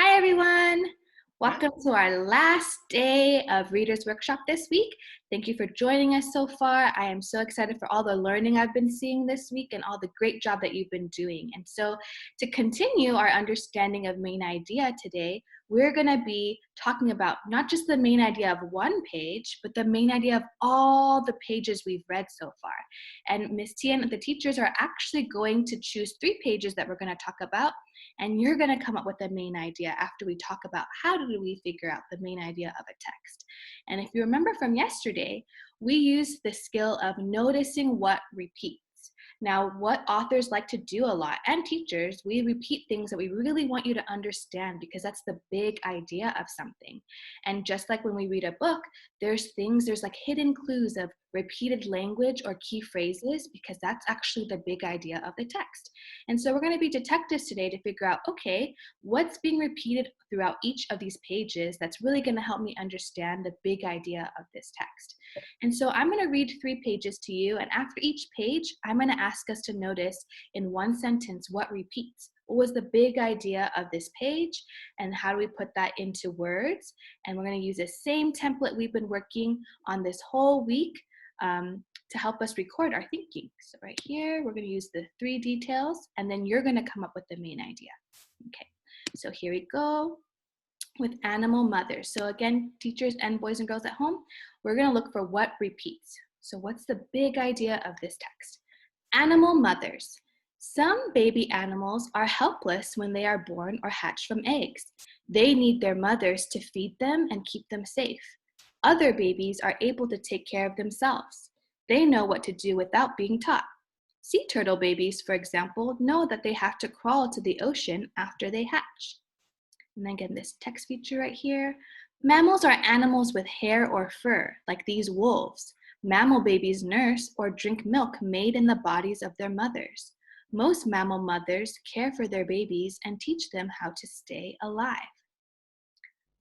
Hi, everyone. Welcome to our last day of Readers Workshop this week. Thank you for joining us so far. I am so excited for all the learning I've been seeing this week and all the great job that you've been doing. And so to continue our understanding of main idea today, we're going to be talking about not just the main idea of one page, but the main idea of all the pages we've read so far. And Miss Tian and the teachers are actually going to choose 3 pages that we're going to talk about. And you're going to come up with the main idea after we talk about how do we figure out the main idea of a text. And if you remember from yesterday, we used the skill of noticing what repeats. Now, what authors like to do a lot, and teachers, we repeat things that we really want you to understand because that's the big idea of something. And just like when we read a book, there's like hidden clues of repeated language or key phrases because that's actually the big idea of the text. And so we're going to be detectives today to figure out, okay, what's being repeated throughout each of these pages that's really going to help me understand the big idea of this text. And so I'm going to read 3 pages to you, and after each page, I'm going to ask us to notice in one sentence what repeats. What was the big idea of this page, and how do we put that into words? And we're going to use the same template we've been working on this whole week to help us record our thinking. So right here, we're going to use the 3 details, and then you're going to come up with the main idea. Okay, so here we go with animal mothers. So again, teachers and boys and girls at home, we're going to look for what repeats. So what's the big idea of this text? Animal mothers. Some baby animals are helpless when they are born or hatch from eggs. They need their mothers to feed them and keep them safe. Other babies are able to take care of themselves. They know what to do without being taught. Sea turtle babies, for example, know that they have to crawl to the ocean after they hatch. And then again, this text feature right here. Mammals are animals with hair or fur, like these wolves. Mammal babies nurse or drink milk made in the bodies of their mothers. Most mammal mothers care for their babies and teach them how to stay alive.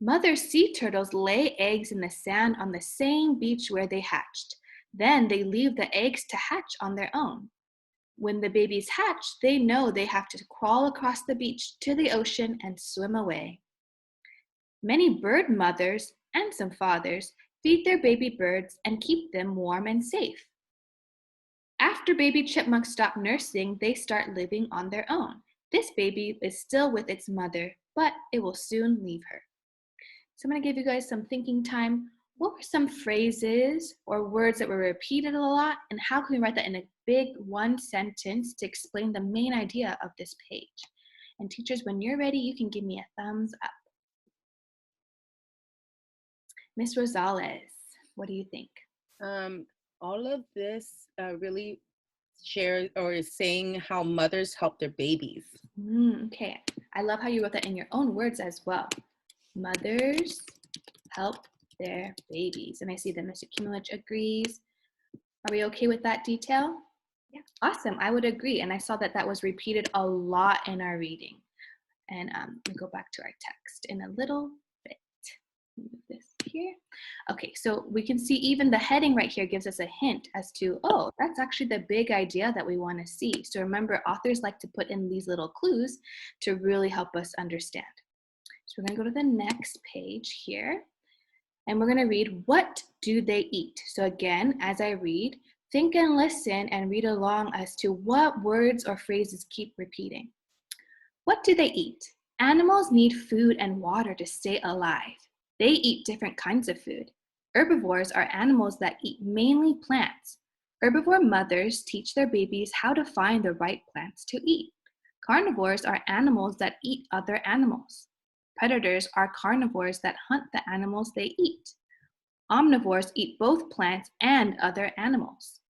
Mother sea turtles lay eggs in the sand on the same beach where they hatched. Then they leave the eggs to hatch on their own. When the babies hatch, they know they have to crawl across the beach to the ocean and swim away. Many bird mothers and some fathers feed their baby birds and keep them warm and safe. After baby chipmunks stop nursing, they start living on their own. This baby is still with its mother, but it will soon leave her. So I'm going to give you guys some thinking time. What were some phrases or words that were repeated a lot, and how can we write that in a big one sentence to explain the main idea of this page? And teachers, when you're ready, you can give me a thumbs up. Miss Rosales, what do you think? All of this really shares or is saying how mothers help their babies. Okay, I love how you wrote that in your own words as well. Mothers help their babies. And I see that Mr. Kimulich agrees. Are we okay with that detail? Yeah, awesome. I would agree. And I saw that that was repeated a lot in our reading. And we go back to our text in a little bit. Move this here. Okay, so we can see even the heading right here gives us a hint as to, oh, that's actually the big idea that we want to see. So remember, authors like to put in these little clues to really help us understand. So we're going to go to the next page here. And we're going to read, what do they eat? So again, as I read, think and listen and read along as to what words or phrases keep repeating. What do they eat? Animals need food and water to stay alive. They eat different kinds of food. Herbivores are animals that eat mainly plants. Herbivore mothers teach their babies how to find the right plants to eat. Carnivores are animals that eat other animals. Predators are carnivores that hunt the animals they eat. Omnivores eat both plants and other animals.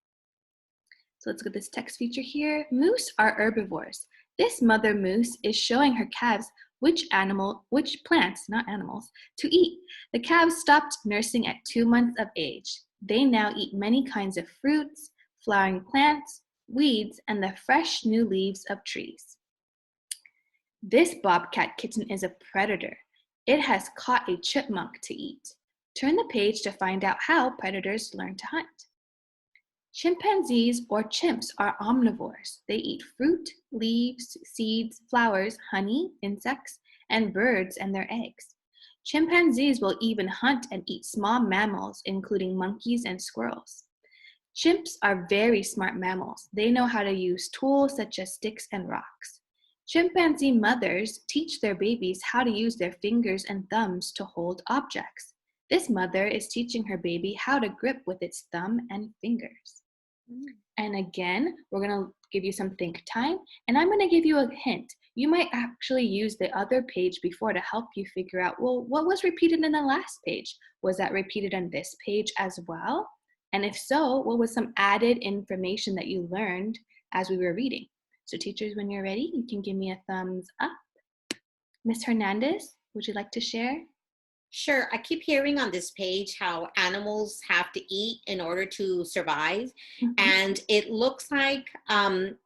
So let's look at this text feature here. Moose are herbivores. This mother moose is showing her calves which plants, not animals, to eat. The calves stopped nursing at 2 months of age. They now eat many kinds of fruits, flowering plants, weeds, and the fresh new leaves of trees. This bobcat kitten is a predator. It has caught a chipmunk to eat. Turn the page to find out how predators learn to hunt. Chimpanzees or chimps are omnivores. They eat fruit, leaves, seeds, flowers, honey, insects, and birds and their eggs. Chimpanzees will even hunt and eat small mammals, including monkeys and squirrels. Chimps are very smart mammals. They know how to use tools such as sticks and rocks. Chimpanzee mothers teach their babies how to use their fingers and thumbs to hold objects. This mother is teaching her baby how to grip with its thumb and fingers. And again, we're going to give you some think time, and I'm going to give you a hint. You might actually use the other page before to help you figure out, well, what was repeated in the last page? Was that repeated on this page as well? And if so, what was some added information that you learned as we were reading? So teachers, when you're ready, you can give me a thumbs up. Ms. Hernandez, would you like to share? Sure. I keep hearing on this page how animals have to eat in order to survive. Mhm. And it looks like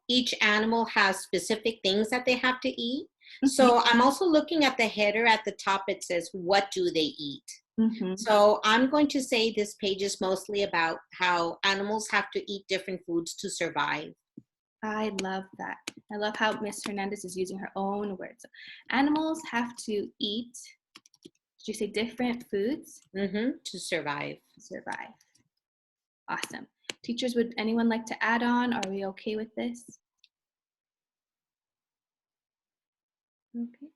each animal has specific things that they have to eat. So I'm also looking at the header at the top. It says, what do they eat? Mhm. So I'm going to say this page is mostly about how animals have to eat different foods to survive. I love that. I love how Ms. Hernandez is using her own words. Animals have to eat, did you say different foods? To survive. To survive. Awesome. Teachers, would anyone like to add on? Are we okay with this? Okay.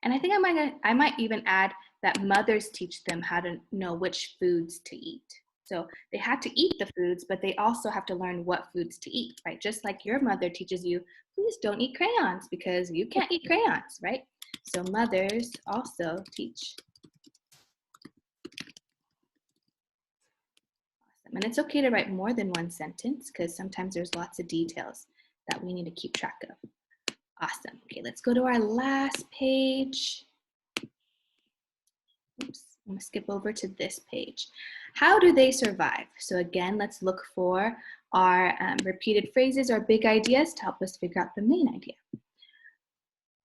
And I think I might even add that mothers teach them how to know which foods to eat. So they have to eat the foods, but they also have to learn what foods to eat, right? Just like your mother teaches you, please don't eat crayons because you can't eat crayons, right? So mothers also teach. Awesome. And it's okay to write more than one sentence because sometimes there's lots of details that we need to keep track of. Awesome. Okay, let's go to our last page. Oops, I'm gonna skip over to this page. How do they survive? So again, let's look for our repeated phrases or big ideas to help us figure out the main idea.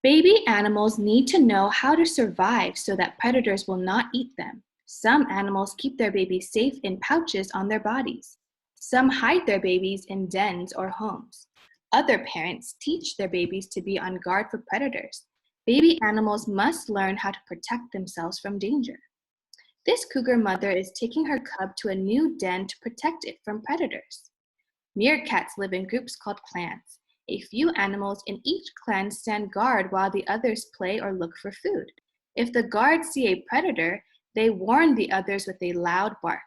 Baby animals need to know how to survive so that predators will not eat them. Some animals keep their babies safe in pouches on their bodies. Some hide their babies in dens or homes. Other parents teach their babies to be on guard for predators. Baby animals must learn how to protect themselves from danger. This cougar mother is taking her cub to a new den to protect it from predators. Meerkats live in groups called clans. A few animals in each clan stand guard while the others play or look for food. If the guards see a predator, they warn the others with a loud bark.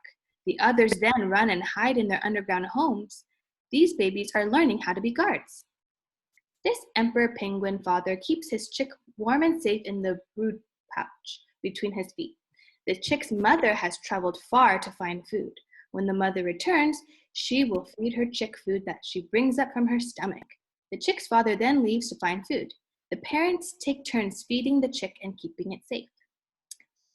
The others then run and hide in their underground homes. These babies are learning how to be guards. This emperor penguin father keeps his chick warm and safe in the brood pouch between his feet. The chick's mother has traveled far to find food. When the mother returns, she will feed her chick food that she brings up from her stomach. The chick's father then leaves to find food. The parents take turns feeding the chick and keeping it safe.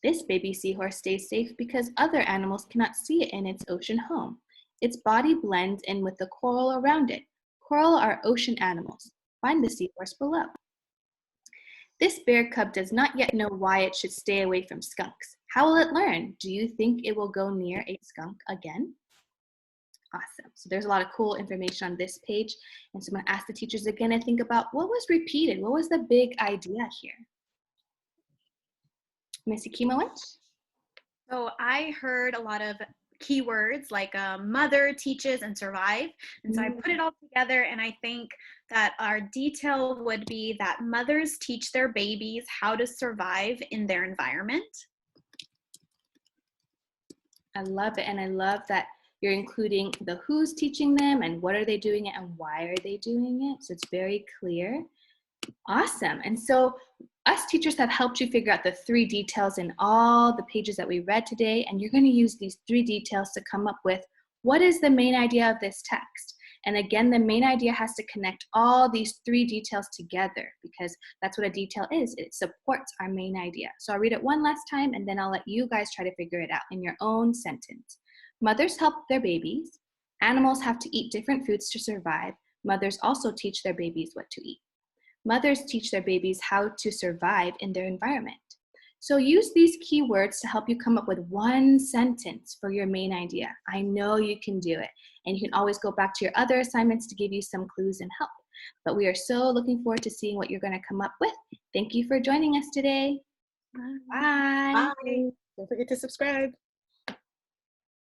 This baby seahorse stays safe because other animals cannot see it in its ocean home. Its body blends in with the coral around it. Coral are ocean animals. Find the seahorse below. This bear cub does not yet know why it should stay away from skunks. How will it learn? Do you think it will go near a skunk again? Awesome. So there's a lot of cool information on this page. And so I'm going to ask the teachers again to think about what was repeated. What was the big idea here? Ms. Akimowicz? So I heard a lot of keywords like mother, teaches, and survive. And so I put it all together, and I think that our detail would be that mothers teach their babies how to survive in their environment. I love it. And I love that you're including the who's teaching them and what are they doing it and why are they doing it. So it's very clear. Awesome. And so us teachers have helped you figure out the 3 details in all the pages that we read today. And you're going to use these 3 details to come up with what is the main idea of this text. And again, the main idea has to connect all these 3 details together because that's what a detail is. It supports our main idea. So I'll read it one last time and then I'll let you guys try to figure it out in your own sentence. Mothers help their babies. Animals have to eat different foods to survive. Mothers also teach their babies what to eat. Mothers teach their babies how to survive in their environment. So use these keywords to help you come up with one sentence for your main idea. I know you can do it. And you can always go back to your other assignments to give you some clues and help. But we are so looking forward to seeing what you're going to come up with. Thank you for joining us today. Bye. Bye. Don't forget to subscribe.